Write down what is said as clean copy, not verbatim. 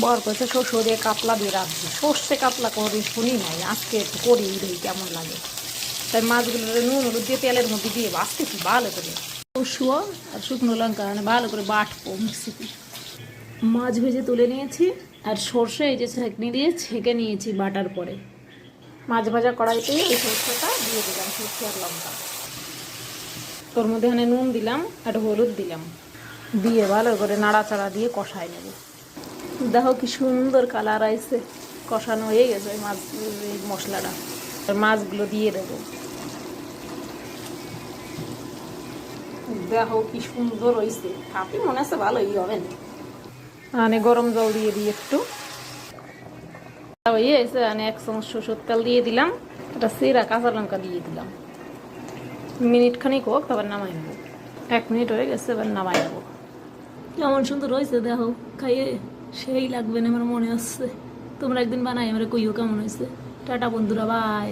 বর কইছে শস্য দিয়ে কাতলা দিয়ে রাখছি, সর্ষে কাতলা করে শুনি নাই, আজকে একটু করি দেখি কেমন লাগে। তাই মাছগুলো নুন হলুদ দিয়ে তেলের মধ্যে দিয়ে বাঁচতেছি ভালো করে, শস্য আর শুকনো লঙ্কা ভালো করে বাটবো মিক্সিতে। মাছ ভেজে তুলে নিয়েছি আর সর্ষে এই যে ছেঁকনি দিয়ে ছেঁকে নিয়েছি বাটার পরে। মাছ ভাজা কড়াইতেই এই সর্ষেটা দিয়ে দিলাম, সর্ষে আর লঙ্কা। তোর মধ্যে এখানে নুন দিলাম আর হলুদ দিলাম, দিয়ে ভালো করে নাড়াচাড়া দিয়ে কষাই নেব। দেখো কি সুন্দর কালার আইছে, কষানো হয়ে গেছে ওই মাছ, এই মশলাটা। মাছগুলো দিয়ে দেবো, দেখো কি সুন্দর হয়েছে। আপনি মনে আছে ভালোই হবে না, মানে গরম জল দিয়ে দিই একটু, হয়ে গেছে। মানে 1 চামচ সরষের তেল দিয়ে দিলাম, একটা চিরা কাঁচা লঙ্কা দিয়ে দিলাম। মিনিট খানিক হোক, তারপর নামাই নেবো। 1 মিনিট হয়ে গেছে, এবার নামাই নেবো। কেমন সুন্দর হয়েছে দেখো, খাইয়ে সেই লাগবে না আমার মনে হচ্ছে। তোমরা একদিন বানাই আমরা কইও কেমন হয়েছে। টাটা বন্ধুরা, বাই।